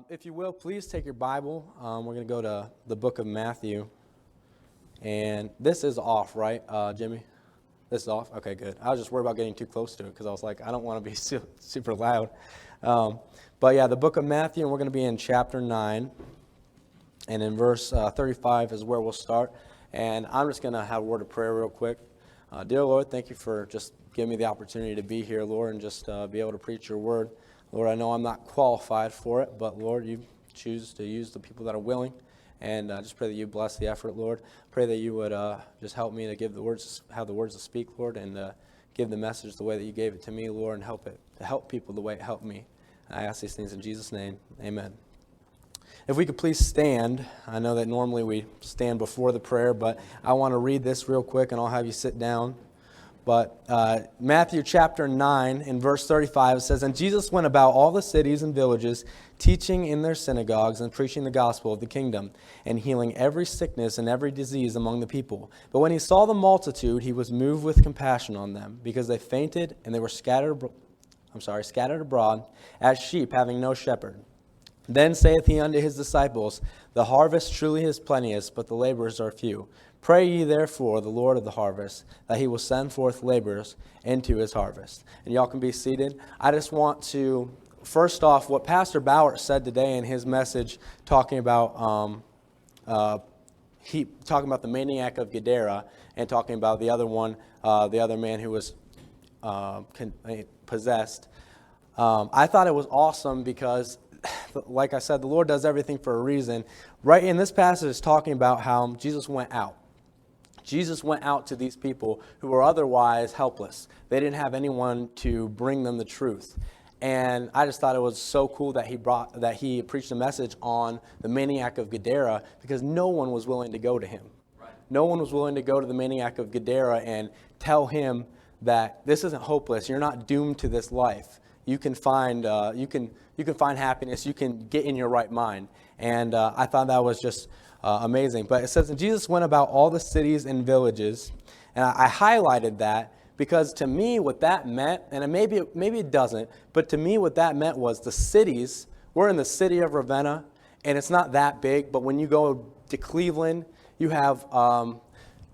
If you will, please take your Bible. We're going to go to the book of Matthew. And this is off, right, Jimmy? This is off? Okay, good. I was just worried about getting too close to it because I was like, I don't want to be super loud. But yeah, the book of Matthew, and we're going to be in chapter 9. And in verse 35 is where we'll start. And I'm just going to have a word of prayer real quick. Dear Lord, thank you for just giving me the opportunity to be here, Lord, and just be able to preach your word. Lord, I know I'm not qualified for it, but Lord, you choose to use the people that are willing. And I just pray that you bless the effort, Lord. Pray that you would just help me to give the words, have the words to speak, Lord, and give the message the way that you gave it to me, Lord, and help people the way it helped me. I ask these things in Jesus' name. Amen. If we could please stand. I know that normally we stand before the prayer, but I want to read this real quick, and I'll have you sit down. But Matthew chapter 9 in verse 35 it says, "And Jesus went about all the cities and villages, teaching in their synagogues and preaching the gospel of the kingdom, and healing every sickness and every disease among the people. But when he saw the multitude, he was moved with compassion on them, because they fainted and they were scattered abroad as sheep having no shepherd. Then saith he unto his disciples, The harvest truly is plenteous, but the laborers are few. Pray ye therefore the Lord of the harvest, that he will send forth laborers into his harvest." And y'all can be seated. I just want to, first off, what Pastor Bauer said today in his message, talking about the maniac of Gadara, and talking about the other one, the other man who was possessed. I thought it was awesome because, like I said, the Lord does everything for a reason. Right in this passage, it's talking about how Jesus went out. Jesus went out to these people who were otherwise helpless. They didn't have anyone to bring them the truth. And I just thought it was so cool that he preached a message on the maniac of Gadara, because no one was willing to go to him. Right. No one was willing to go to the maniac of Gadara and tell him that this isn't hopeless. You're not doomed to this life. You can find happiness. You can get in your right mind. And I thought that was just amazing. But it says, "And Jesus went about all the cities and villages." And I highlighted that because to me what that meant, and maybe it doesn't, but to me what that meant was the cities. We're in the city of Ravenna, and it's not that big. But when you go to Cleveland, you have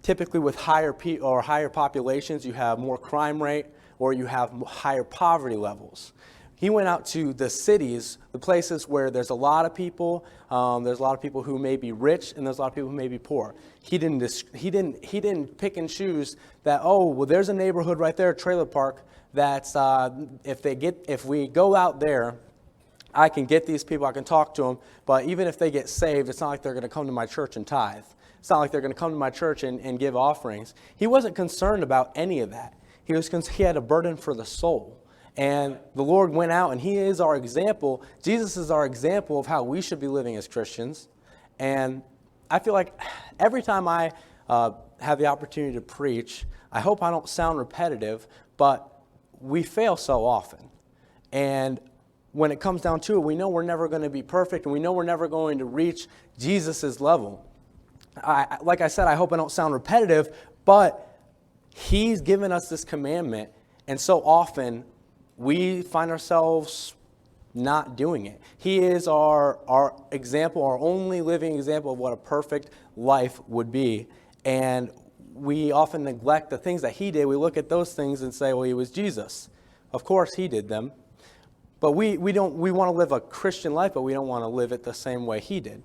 typically with higher populations, you have more crime rate, or you have higher poverty levels. He went out to the cities, the places where there's a lot of people. There's a lot of people who may be rich, and there's a lot of people who may be poor. He didn't pick and choose that. Oh, well, there's a neighborhood right there, a trailer park. That's if we go out there, I can get these people. I can talk to them. But even if they get saved, it's not like they're going to come to my church and tithe. It's not like they're going to come to my church and give offerings. He wasn't concerned about any of that. He had a burden for the soul. And the Lord went out, and he is our example. Jesus is our example of how we should be living as Christians. And I feel like every time I have the opportunity to preach, I hope I don't sound repetitive, but we fail so often. And when it comes down to it, we know we're never going to be perfect, and we know we're never going to reach Jesus' level. Like I said, I hope I don't sound repetitive, but he's given us this commandment, and so often we find ourselves not doing it. He is our example, our only living example of what a perfect life would be. And we often neglect the things that he did. We look at those things and say, well, he was Jesus. Of course he did them. But we want to live a Christian life, but we don't want to live it the same way he did.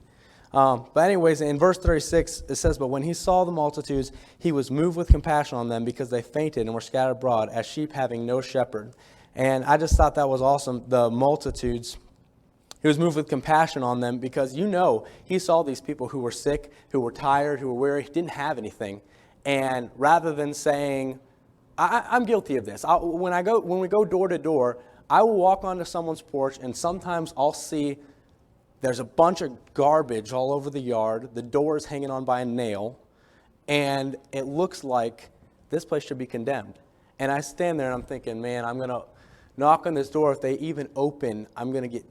But anyways, in verse 36, it says, "But when he saw the multitudes, he was moved with compassion on them, because they fainted and were scattered abroad as sheep having no shepherd." And I just thought that was awesome. The multitudes, he was moved with compassion on them because, he saw these people who were sick, who were tired, who were weary, didn't have anything. And rather than saying, I'm guilty of this. When we go door to door, I will walk onto someone's porch, and sometimes I'll see there's a bunch of garbage all over the yard. The door is hanging on by a nail, and it looks like this place should be condemned. And I stand there and I'm thinking, man, I'm going to knock on this door. If they even open, I'm going to get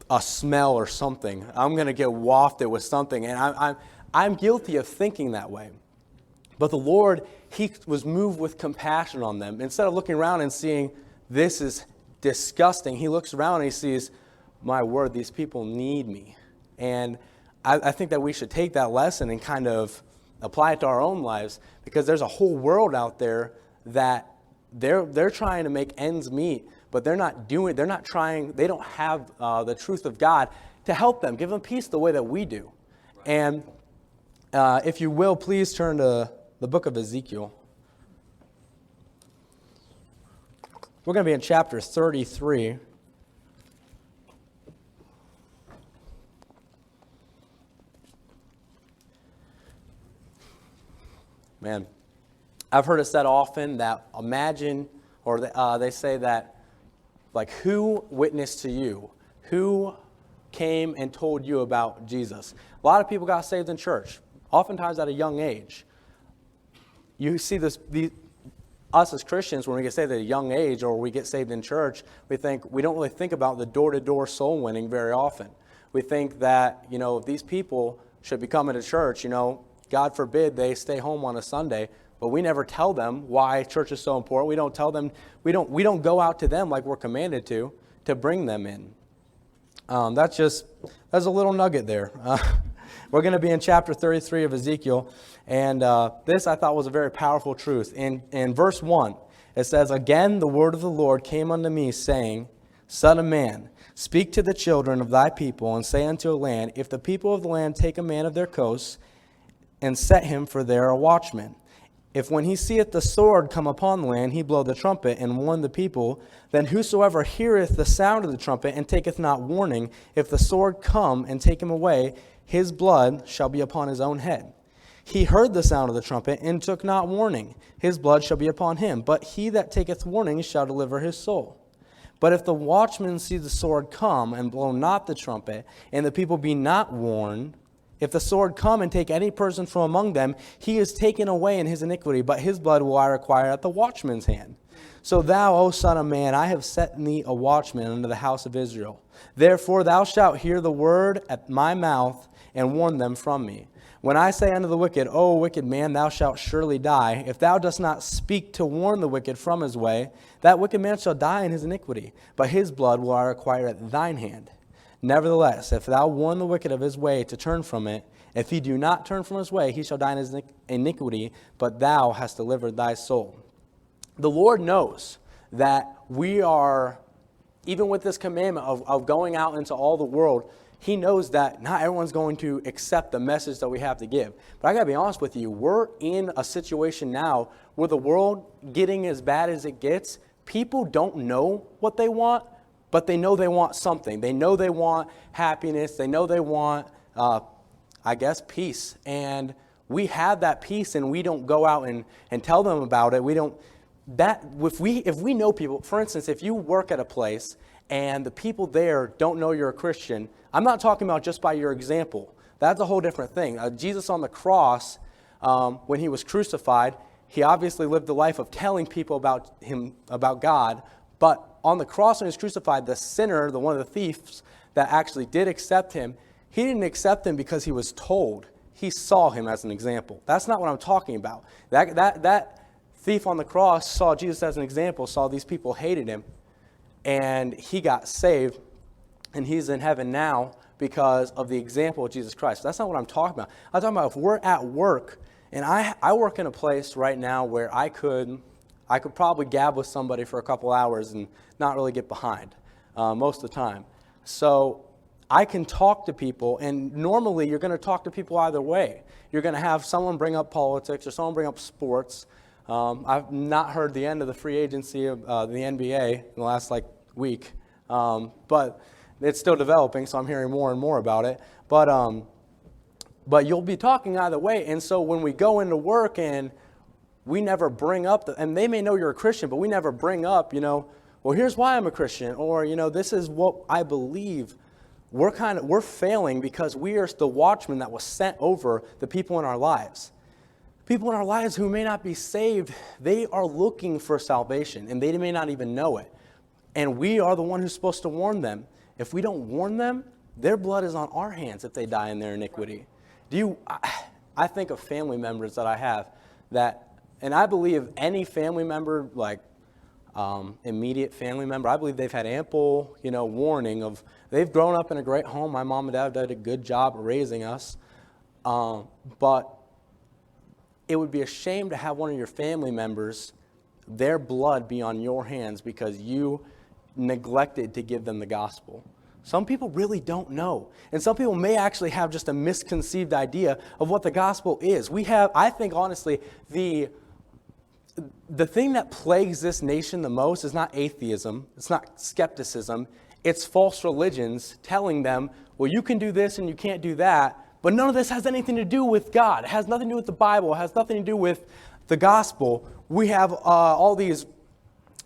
a smell or something. I'm going to get wafted with something. And I'm guilty of thinking that way. But the Lord, he was moved with compassion on them. Instead of looking around and seeing this is disgusting, he looks around and he sees, my word, these people need me. And I think that we should take that lesson and kind of apply it to our own lives, because there's a whole world out there that they're trying to make ends meet, but they don't have the truth of God to help them, give them peace the way that we do. And if you will, please turn to the book of Ezekiel. We're going to be in chapter 33. Man, I've heard it said often that they say that, like, who witnessed to you? Who came and told you about Jesus? A lot of people got saved in church, oftentimes at a young age. You see us as Christians, when we get saved at a young age or we get saved in church, we don't really think about the door-to-door soul winning very often. We think that, these people should be coming to church, God forbid they stay home on a Sunday, but we never tell them why church is so important. We don't tell them, we don't go out to them like we're commanded to bring them in. That's a little nugget there. We're going to be in chapter 33 of Ezekiel, and this I thought was a very powerful truth. In verse 1, it says, "Again the word of the Lord came unto me, saying, Son of man, speak to the children of thy people, and say unto a land, if the people of the land take a man of their coasts, and set him for there a watchman. If when he seeth the sword come upon the land, he blow the trumpet, and warn the people, then whosoever heareth the sound of the trumpet, and taketh not warning, if the sword come and take him away, his blood shall be upon his own head. He heard the sound of the trumpet, and took not warning, his blood shall be upon him. But he that taketh warning shall deliver his soul. But if the watchman see the sword come, and blow not the trumpet, and the people be not warned, if the sword come and take any person from among them, he is taken away in his iniquity, but his blood will I require at the watchman's hand. So thou, O son of man, I have set in thee a watchman unto the house of Israel. Therefore thou shalt hear the word at my mouth, and warn them from me. When I say unto the wicked, O wicked man, thou shalt surely die, if thou dost not speak to warn the wicked from his way, that wicked man shall die in his iniquity, but his blood will I require at thine hand. Nevertheless, if thou warn the wicked of his way to turn from it, if he do not turn from his way, he shall die in his iniquity, but thou hast delivered thy soul." The Lord knows that we are, even with this commandment of going out into all the world, he knows that not everyone's going to accept the message that we have to give. But I got to be honest with you, we're in a situation now where the world getting as bad as it gets, people don't know what they want, but they know they want something. They know they want happiness. They know they want, peace. And we have that peace, and we don't go out and tell them about it. If we know people, for instance, if you work at a place and the people there don't know you're a Christian, I'm not talking about just by your example. That's a whole different thing. Jesus on the cross, when he was crucified, he obviously lived the life of telling people about God, but on the cross when he was crucified, the sinner, one of the thieves that actually did accept him, he didn't accept him because he was told. He saw him as an example. That's not what I'm talking about. That thief on the cross saw Jesus as an example, saw these people hated him, and he got saved, and he's in heaven now because of the example of Jesus Christ. That's not what I'm talking about. I'm talking about if we're at work, and I work in a place right now where I could probably gab with somebody for a couple hours and not really get behind most of the time. So I can talk to people, and normally you're going to talk to people either way. You're going to have someone bring up politics or someone bring up sports. I've not heard the end of the free agency of the NBA in the last week, but it's still developing, so I'm hearing more and more about it. But you'll be talking either way, and so when we go into work and we never bring up, and they may know you're a Christian, but we never bring up, well, here's why I'm a Christian, or, this is what I believe. We're failing because we are the watchman that was sent over the people in our lives. People in our lives who may not be saved, they are looking for salvation, and they may not even know it. And we are the one who's supposed to warn them. If we don't warn them, their blood is on our hands if they die in their iniquity. I think of family members that I have that, and I believe any family member, immediate family member. I believe they've had ample, warning of, they've grown up in a great home. My mom and dad did a good job raising us. But it would be a shame to have one of your family members, their blood be on your hands because you neglected to give them the gospel. Some people really don't know. And some people may actually have just a misconceived idea of what the gospel is. I think honestly, the thing that plagues this nation the most is not atheism, it's not skepticism, it's false religions telling them, well, you can do this and you can't do that, but none of this has anything to do with God. It has nothing to do with the Bible. It has nothing to do with the gospel. We have all these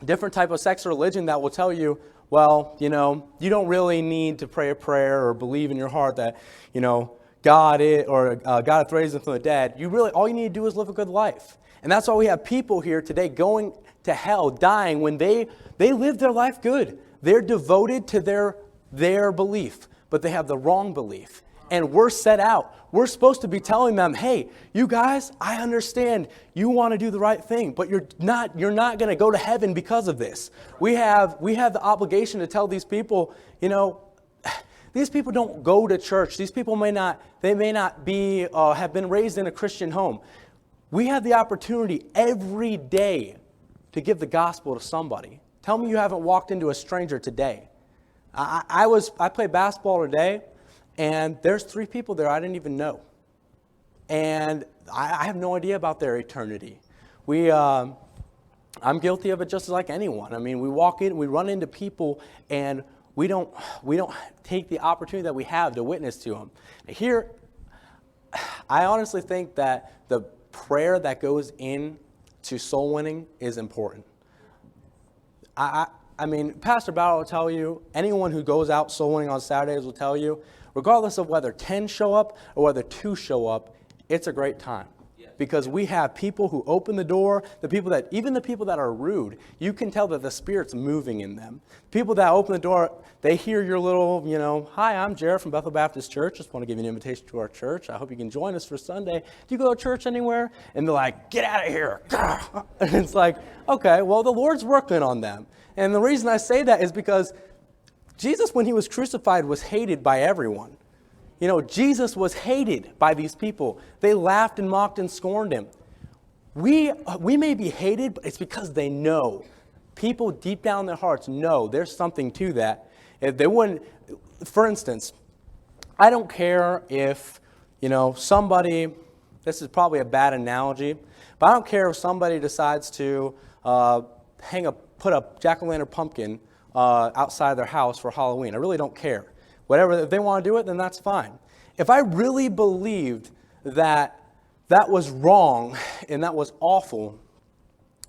different type of sects of religion that will tell you, well, you don't really need to pray a prayer or believe in your heart that, God hath raised him from the dead. All you need to do is live a good life. And that's why we have people here today going to hell, dying when they live their life good. They're devoted to their belief, but they have the wrong belief. And we're set out. We're supposed to be telling them, hey, you guys, I understand you want to do the right thing, but you're not going to go to heaven because of this. We have the obligation to tell these people, these people don't go to church. These people may not be have been raised in a Christian home. We have the opportunity every day to give the gospel to somebody. Tell me you haven't walked into a stranger today. I played basketball today, and there's 3 people there I didn't even know. And I have no idea about their eternity. I'm guilty of it just like anyone. I mean, we walk in, we run into people, and we don't take the opportunity that we have to witness to them. Here, I honestly think that the prayer that goes in to soul winning is important. I mean, Pastor Bauer will tell you, anyone who goes out soul winning on Saturdays will tell you, regardless of whether 10 show up or whether 2 show up, it's a great time. Because we have people who open the door, even the people that are rude, you can tell that the Spirit's moving in them. People that open the door, they hear your little, hi, I'm Jarrett from Bethel Baptist Church. Just want to give you an invitation to our church. I hope you can join us for Sunday. Do you go to church anywhere? And they're like, get out of here. And it's like, okay, well, the Lord's working on them. And the reason I say that is because Jesus, when he was crucified, was hated by everyone. Jesus was hated by these people. They laughed and mocked and scorned him. We may be hated, but it's because they know. People deep down in their hearts know there's something to that. If they wouldn't, for instance, I don't care if, somebody, this is probably a bad analogy, but I don't care if somebody decides to put a jack-o'-lantern pumpkin outside their house for Halloween. I really don't care. Whatever, if they want to do it, then that's fine. If I really believed that was wrong and that was awful,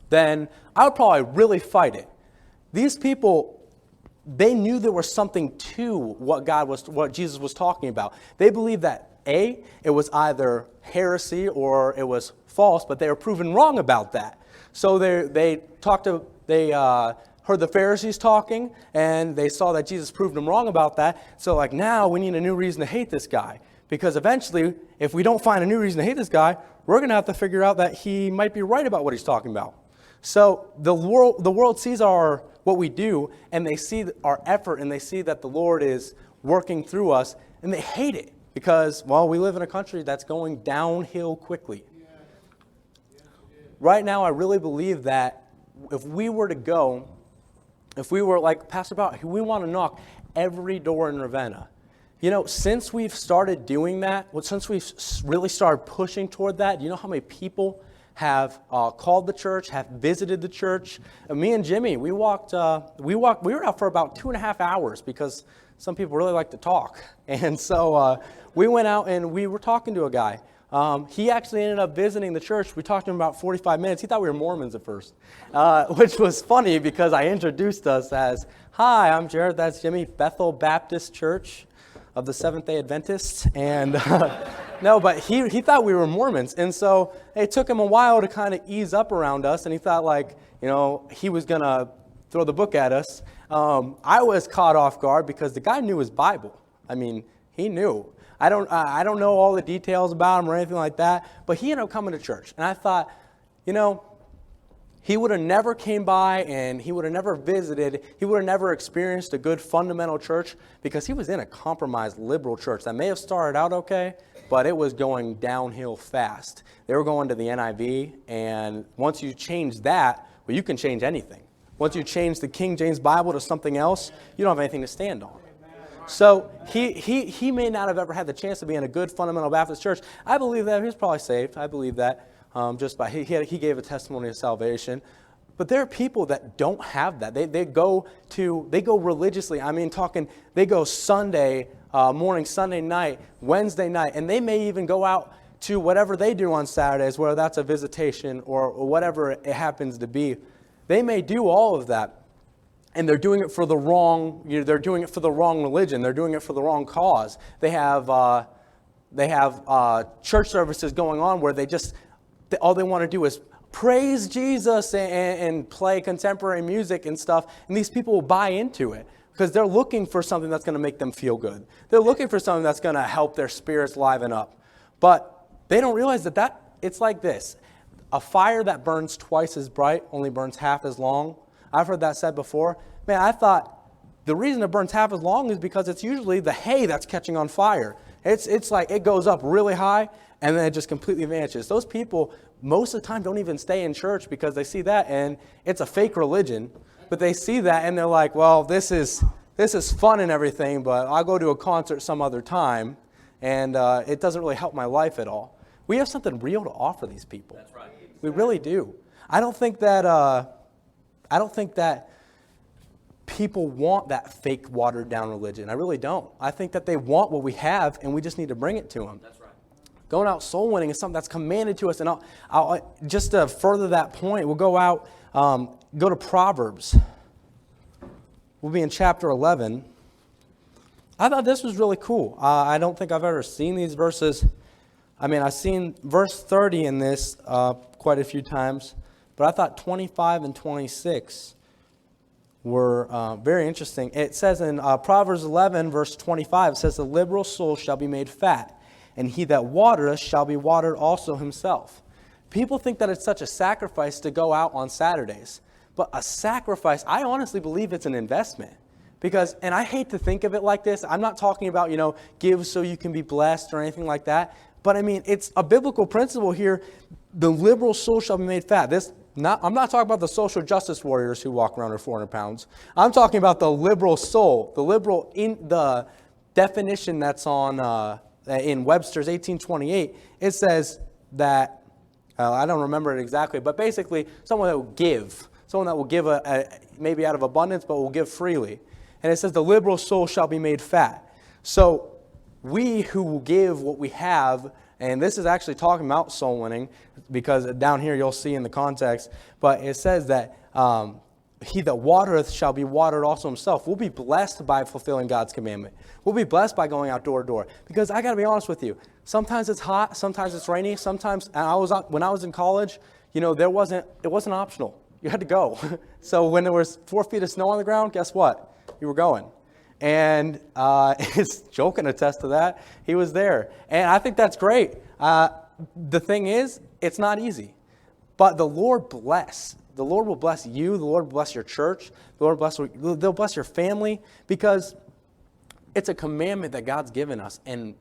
then I would probably really fight it. These people, they knew there was something to what Jesus was talking about. They believed that it was either heresy or it was false, but they were proven wrong about that. So they heard the Pharisees talking, and they saw that Jesus proved them wrong about that. So now we need a new reason to hate this guy. Because eventually, if we don't find a new reason to hate this guy, we're going to have to figure out that he might be right about what he's talking about. So the world sees what we do, and they see our effort, and they see that the Lord is working through us, and they hate it. Because, we live in a country that's going downhill quickly. Right now, I really believe that if we were like Pastor Bout, we want to knock every door in Ravenna. Since we've started doing that, since we've really started pushing toward that, do you know how many people have called the church, have visited the church? Me and Jimmy, we were out for about 2.5 hours because some people really like to talk. And so we went out and we were talking to a guy. He actually ended up visiting the church. We talked to him about 45 minutes. He thought we were Mormons at first, which was funny because I introduced us as, hi, I'm Jarrett, that's Jimmy, Bethel Baptist Church of the Seventh-day Adventists. And no, but he thought we were Mormons. And so it took him a while to kind of ease up around us. And he thought he was going to throw the book at us. I was caught off guard because the guy knew his Bible. I mean, he knew. I don't know all the details about him or anything like that, but he ended up coming to church. And I thought, he would have never came by and he would have never visited, he would have never experienced a good fundamental church because he was in a compromised liberal church that may have started out okay, but it was going downhill fast. They were going to the NIV, and once you change that, well, you can change anything. Once you change the King James Bible to something else, you don't have anything to stand on. So he may not have ever had the chance to be in a good fundamental Baptist church. I believe that. He was probably saved. I believe that just by he gave a testimony of salvation. But there are people that don't have that. They go religiously. I mean, they go Sunday morning, Sunday night, Wednesday night, and they may even go out to whatever they do on Saturdays, whether that's a visitation or whatever it happens to be. They may do all of that, and they're doing it for the wrong. They're doing it for the wrong religion. They're doing it for the wrong cause. They have church services going on where all they want to do is praise Jesus and play contemporary music and stuff, and these people will buy into it because they're looking for something that's going to make them feel good. They're looking for something that's going to help their spirits liven up. But they don't realize that it's like this. A fire that burns twice as bright only burns half as long. I've heard that said before. Man, I thought the reason it burns half as long is because it's usually the hay that's catching on fire. It's like it goes up really high and then it just completely vanishes. Those people most of the time don't even stay in church because they see that and it's a fake religion. But they see that and they're like, well, this is fun and everything, but I'll go to a concert some other time, and it doesn't really help my life at all. We have something real to offer these people. That's right. We really do. I don't think that people want that fake, watered-down religion. I really don't. I think that they want what we have, and we just need to bring it to them. That's right. Going out soul winning is something that's commanded to us. And I'll just to further that point, we'll go out, go to Proverbs. We'll be in chapter 11. I thought this was really cool. I don't think I've ever seen these verses. I mean, I've seen verse 30 in this quite a few times, but I thought 25 and 26 were very interesting. It says in Proverbs 11, verse 25, it says, "The liberal soul shall be made fat, and he that watereth shall be watered also himself." People think that it's such a sacrifice to go out on Saturdays. But a sacrifice, I honestly believe it's an investment. Because, and I hate to think of it like this, I'm not talking about, give so you can be blessed or anything like that. But I mean, it's a biblical principle here. The liberal soul shall be made fat. I'm not talking about the social justice warriors who walk around at 400 pounds. I'm talking about the liberal soul. The definition that's on in Webster's 1828, it says that, I don't remember it exactly, but basically someone that will give. Someone that will give maybe out of abundance, but will give freely. And it says the liberal soul shall be made fat. So we who will give what we have, and this is actually talking about soul winning, because down here you'll see in the context, but it says that he that watereth shall be watered also himself. We'll be blessed by fulfilling God's commandment. We'll be blessed by going out door to door. Because I got to be honest with you, sometimes it's hot, sometimes it's rainy, sometimes, when I was in college, it wasn't optional. You had to go. So when there was 4 feet of snow on the ground, guess what? You were going. And Joel can attest to that. He was there. And I think that's great. The thing is, it's not easy. But the Lord bless. The Lord will bless you. The Lord will bless your church. They'll bless your family. Because it's a commandment that God's given us. And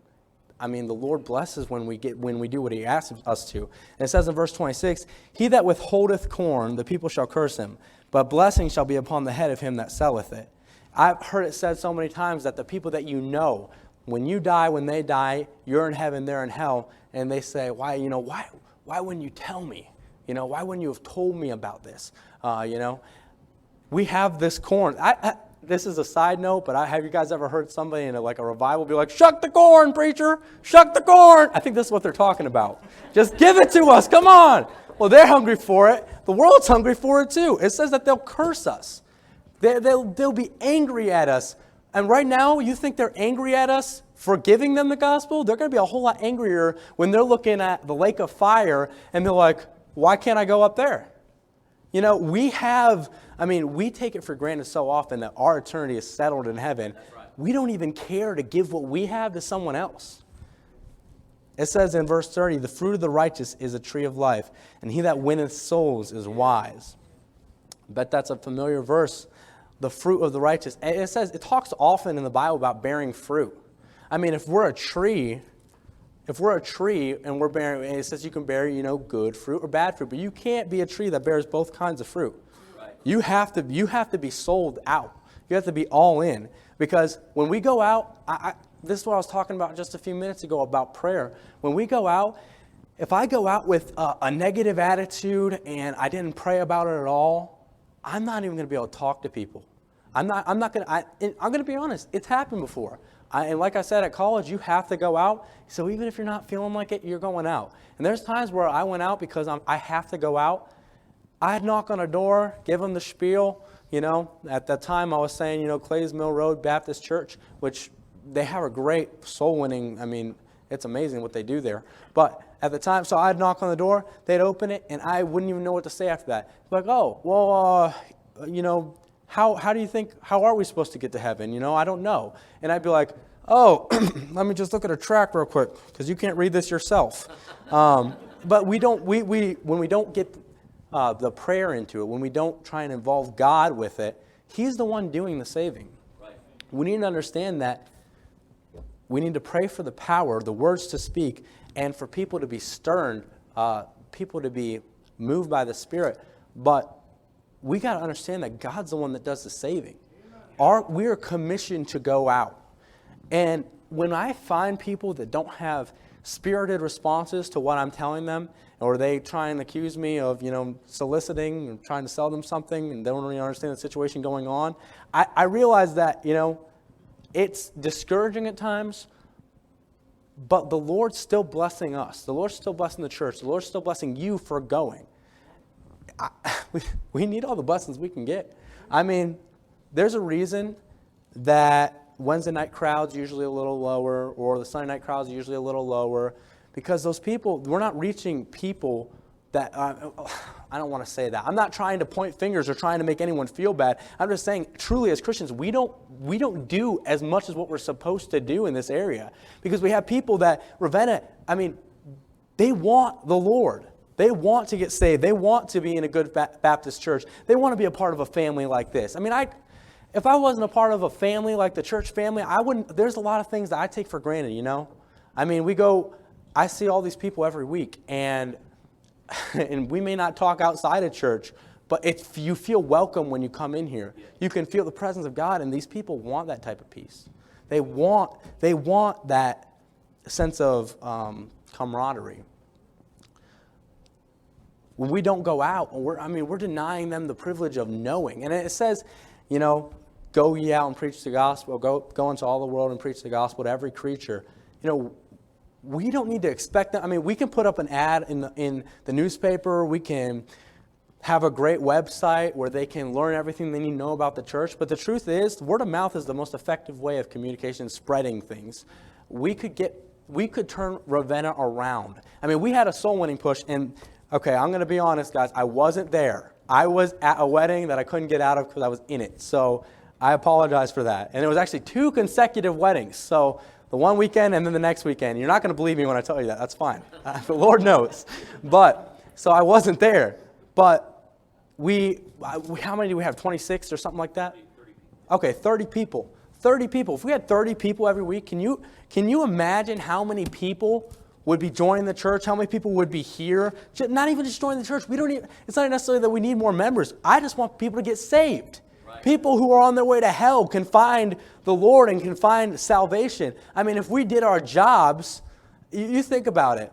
I mean, the Lord blesses when we do what He asks us to. And it says in verse 26, "He that withholdeth corn, the people shall curse him, but blessing shall be upon the head of him that selleth it." I've heard it said so many times that the people that when you die, when they die, you're in heaven, they're in hell, and they say, why wouldn't you tell me? Why wouldn't you have told me about this? We have this corn. This is a side note, but have you guys ever heard somebody in a revival be like, "Shuck the corn, preacher, shuck the corn"? I think this is what they're talking about. Just give it to us, come on. Well, they're hungry for it. The world's hungry for it too. It says that they'll curse us. They'll be angry at us. And right now, you think they're angry at us for giving them the gospel? They're going to be a whole lot angrier when they're looking at the lake of fire and they're like, "Why can't I go up there?" We take it for granted so often that our eternity is settled in heaven. Right. We don't even care to give what we have to someone else. It says in verse 30, "The fruit of the righteous is a tree of life, and he that winneth souls is wise." I bet that's a familiar verse. The fruit of the righteous. And it talks often in the Bible about bearing fruit. I mean, if we're a tree and we're bearing, and it says you can bear, good fruit or bad fruit, but you can't be a tree that bears both kinds of fruit. Right. You have to be sold out. You have to be all in, because when we go out, this is what I was talking about just a few minutes ago about prayer. When we go out, if I go out with a negative attitude and I didn't pray about it at all, I'm not even going to be able to talk to people. I'm going to be honest. It's happened before. And like I said, at college, you have to go out. So even if you're not feeling like it, you're going out. And there's times where I went out because I have to go out. I'd knock on a door, give them the spiel. At that time I was saying, Clays Mill Road Baptist Church, which they have a great soul winning. I mean, it's amazing what they do there. But at the time, so I'd knock on the door, they'd open it, and I wouldn't even know what to say after that. Like, oh, well, how do you think, how are we supposed to get to heaven? I don't know. And I'd be like, oh, let me just look at a track real quick, because you can't read this yourself. But when we don't get the prayer into it, when we don't try and involve God with it, He's the one doing the saving. Right. We need to understand that we need to pray for the power, the words to speak, and for people to be stirred, people to be moved by the Spirit. But we got to understand that God's the one that does the saving. We are commissioned to go out. And when I find people that don't have spirited responses to what I'm telling them, or they try and accuse me of, soliciting and trying to sell them something and they don't really understand the situation going on, I realize that, it's discouraging at times, but the Lord's still blessing us. The Lord's still blessing the church. The Lord's still blessing you for going. We need all the blessings we can get. I mean, there's a reason that Wednesday night crowd's usually a little lower, or the Sunday night crowd's usually a little lower, because those people, we're not reaching people that, I don't want to say that. I'm not trying to point fingers or trying to make anyone feel bad. I'm just saying, truly as Christians, we don't do as much as what we're supposed to do in this area, because we have people that, Ravenna, they want the Lord. They want to get saved. They want to be in a good Baptist church. They want to be a part of a family like this. If I wasn't a part of a family like the church family, there's a lot of things that I take for granted, I see all these people every week, and we may not talk outside of church, but you feel welcome when you come in here. You can feel the presence of God, and these people want that type of peace. They want that sense of camaraderie. When we don't go out, we're denying them the privilege of knowing. And it says, go ye out and preach the gospel. Go into all the world and preach the gospel to every creature. We don't need to expect them. We can put up an ad in the newspaper. We can have a great website where they can learn everything they need to know about the church. But the truth is, word of mouth is the most effective way of communication, spreading things. We could turn Ravenna around. We had a soul winning push, and okay, I'm going to be honest, guys. I wasn't there. I was at a wedding that I couldn't get out of because I was in it. So I apologize for that. And it was actually 2 consecutive weddings. So the one weekend and then the next weekend. You're not going to believe me when I tell you that. That's fine. The Lord knows. So I wasn't there. But how many do we have? 26 or something like that? 30. Okay, 30 people. 30 people. If we had 30 people every week, can you imagine how many people would be joining the church, how many people would be here? Not even just joining the church. It's not necessarily that we need more members. I just want people to get saved. Right. People who are on their way to hell can find the Lord and can find salvation. If we did our jobs, you think about it.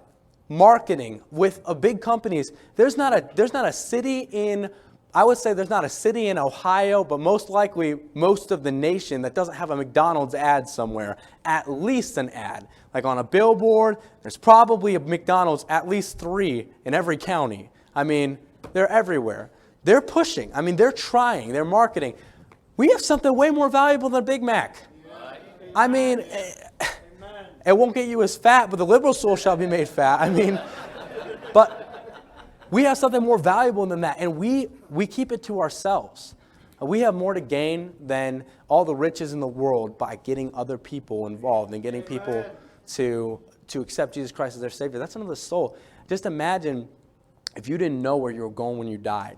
Marketing with big companies. There's not a city in, I would say there's not a city in Ohio, but most likely most of the nation that doesn't have a McDonald's ad somewhere. At least an ad. Like on a billboard, there's probably a McDonald's, at least 3 in every county. They're everywhere. They're pushing. They're trying. They're marketing. We have something way more valuable than a Big Mac. It won't get you as fat, but the liberal soul shall be made fat. But we have something more valuable than that, and we keep it to ourselves. We have more to gain than all the riches in the world by getting other people involved and getting people to accept Jesus Christ as their Savior. That's another soul. Just imagine if you didn't know where you were going when you died.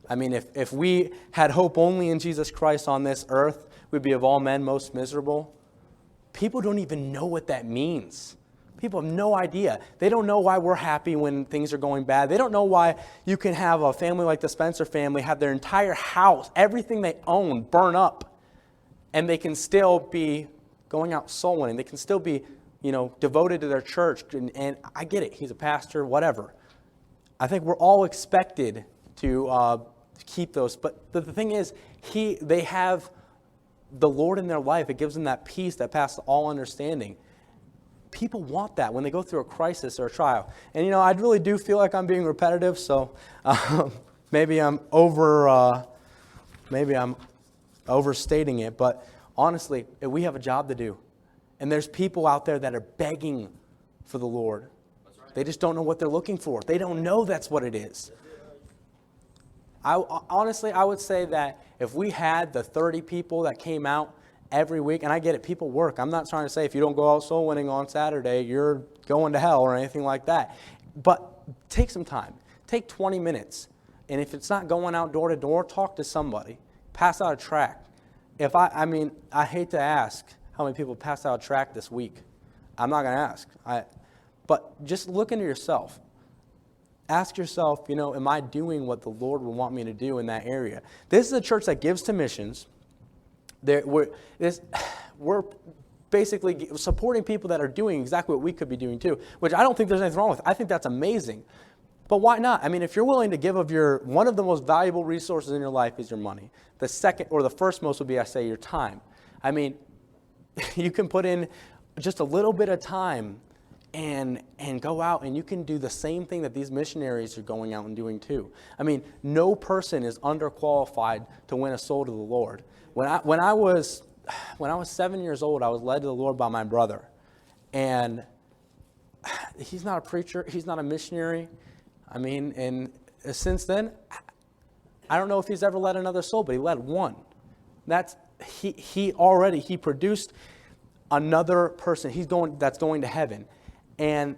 I mean, if we had hope only in Jesus Christ on this earth, we'd be of all men most miserable. People don't even know what that means. People have no idea. They don't know why we're happy when things are going bad. They don't know why you can have a family like the Spencer family have their entire house, everything they own, burn up, and they can still be going out soul winning. They can still be, devoted to their church. And I get it. He's a pastor, whatever. I think we're all expected to keep those. But the thing is, they have the Lord in their life. It gives them that peace that passes all understanding. People want that when they go through a crisis or a trial. And, I really do feel like I'm being repetitive, so maybe I'm overstating it. But honestly, we have a job to do. And there's people out there that are begging for the Lord. That's right. They just don't know what they're looking for. They don't know that's what it is. Honestly, I would say that if we had the 30 people that came out every week, and I get it, people work. I'm not trying to say if you don't go out soul winning on Saturday, you're going to hell or anything like that. But take some time. Take 20 minutes. And if it's not going out door to door, talk to somebody. Pass out a tract. I hate to ask how many people passed out a tract this week. I'm not going to ask. But just look into yourself. Ask yourself, am I doing what the Lord would want me to do in that area? This is a church that gives to missions. We're basically supporting people that are doing exactly what we could be doing too, which I don't think there's anything wrong with. I think that's amazing. But why not? If you're willing to give of one of the most valuable resources in your life is your money. The second or the first most would be, your time. You can put in just a little bit of time and go out and you can do the same thing that these missionaries are going out and doing too. No person is underqualified to win a soul to the Lord. When I was 7 years old, I was led to the Lord by my brother. And he's not a preacher. He's not a missionary. And since then, I don't know if he's ever led another soul, but he led one. He produced another person. That's going to heaven. And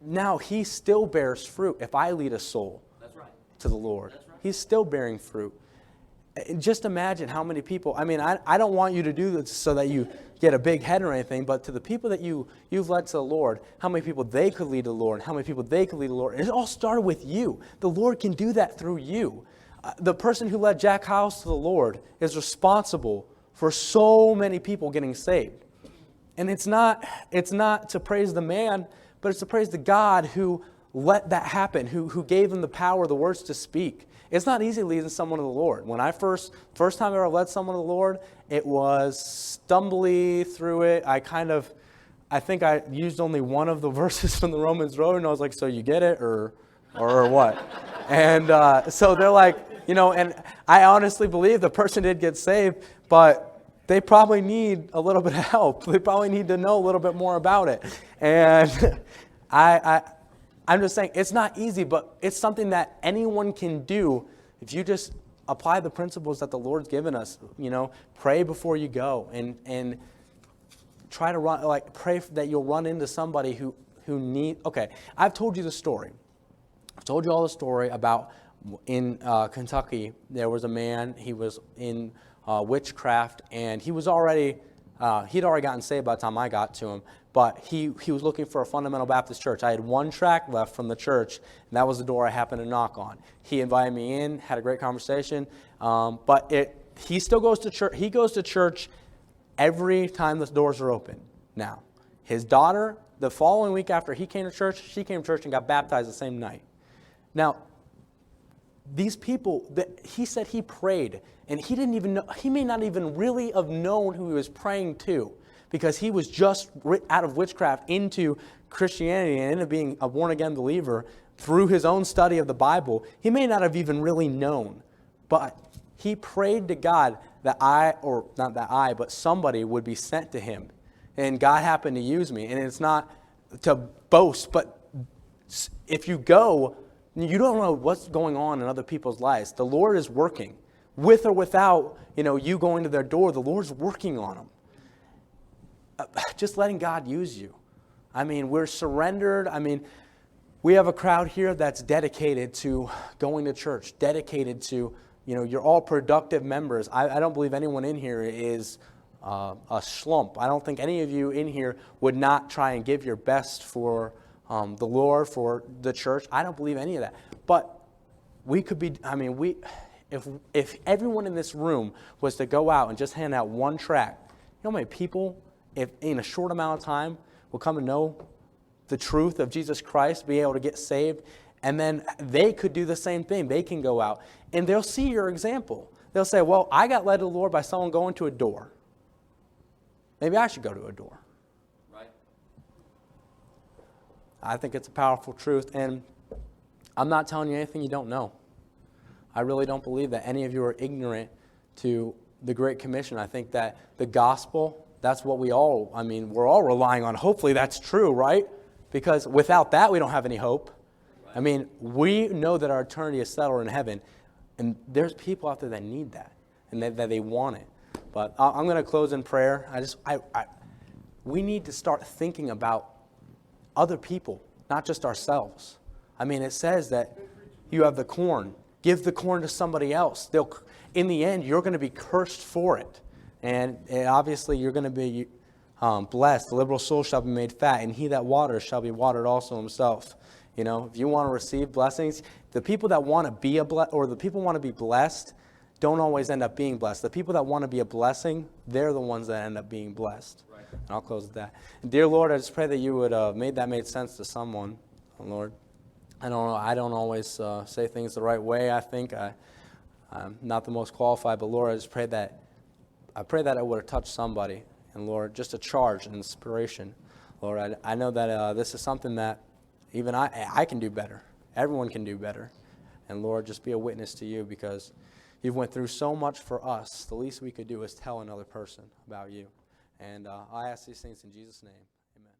now he still bears fruit if I lead a soul to the Lord. That's right. He's still bearing fruit. Just imagine how many people, I don't want you to do this so that you get a big head or anything, but to the people that you've led to the Lord, how many people they could lead to the Lord, how many people they could lead to the Lord. It all started with you. The Lord can do that through you. The person who led Jack House to the Lord is responsible for so many people getting saved. And it's not to praise the man, but it's to praise the God who let that happen, who gave him the power, the words to speak. It's not easy leading someone to the Lord. When I first time I ever led someone to the Lord, it was stumbly through it. I think I used only one of the verses from the Romans Road, and I was like, so you get it or what? And so they're like, and I honestly believe the person did get saved, but they probably need a little bit of help. They probably need to know a little bit more about it. And I'm just saying, it's not easy, but it's something that anyone can do if you just apply the principles that the Lord's given us. Pray before you go and try to pray that you'll run into somebody who need. Okay, I've told you the story. I've told you all the story about in Kentucky, there was a man, he was in witchcraft, and he'd already gotten saved by the time I got to him. But he was looking for a fundamental Baptist church. I had one tract left from the church, and that was the door I happened to knock on. He invited me in, had a great conversation, but he still goes to church. He goes to church every time the doors are open. Now, his daughter, the following week after he came to church, she came to church and got baptized the same night. Now, these people, he said he prayed, and he didn't even know. He may not even really have known who he was praying to, because he was just out of witchcraft into Christianity and into being a born-again believer through his own study of the Bible. He may not have even really known, but he prayed to God that but somebody would be sent to him. And God happened to use me. And it's not to boast, but if you go, you don't know what's going on in other people's lives. The Lord is working. With or without, you going to their door, the Lord's working on them. Just letting God use you. We're surrendered. we have a crowd here that's dedicated to going to church, dedicated to, you're all productive members. I don't believe anyone in here is a schlump. I don't think any of you in here would not try and give your best for the Lord, for the church. I don't believe any of that. But we could be, if everyone in this room was to go out and just hand out one tract, you know how many people, if in a short amount of time, will come to know the truth of Jesus Christ, be able to get saved, and then they could do the same thing. They can go out, and they'll see your example. They'll say, well, I got led to the Lord by someone going to a door. Maybe I should go to a door. Right. I think it's a powerful truth, and I'm not telling you anything you don't know. I really don't believe that any of you are ignorant to the Great Commission. I think that the gospel, that's what we're all relying on. Hopefully that's true, right? Because without that, we don't have any hope. Right. We know that our eternity is settled in heaven, and there's people out there that need that, and that they want it. But I'm going to close in prayer. We need to start thinking about other people, not just ourselves. It says that you have the corn. Give the corn to somebody else. In the end, you're going to be cursed for it. And obviously, you're going to be blessed. The liberal soul shall be made fat, and he that waters shall be watered also himself. If you want to receive blessings, the people that want to be the people want to be blessed don't always end up being blessed. The people that want to be a blessing, they're the ones that end up being blessed. Right. And I'll close with that. And dear Lord, I just pray that you would made sense to someone, Lord. I don't always say things the right way. I think I'm not the most qualified, but Lord, I pray that it would have touched somebody. And Lord, just a charge, an inspiration. Lord, I know that this is something that even I can do better. Everyone can do better. And Lord, just be a witness to you, because you've went through so much for us. The least we could do is tell another person about you. And I ask these things in Jesus' name. Amen.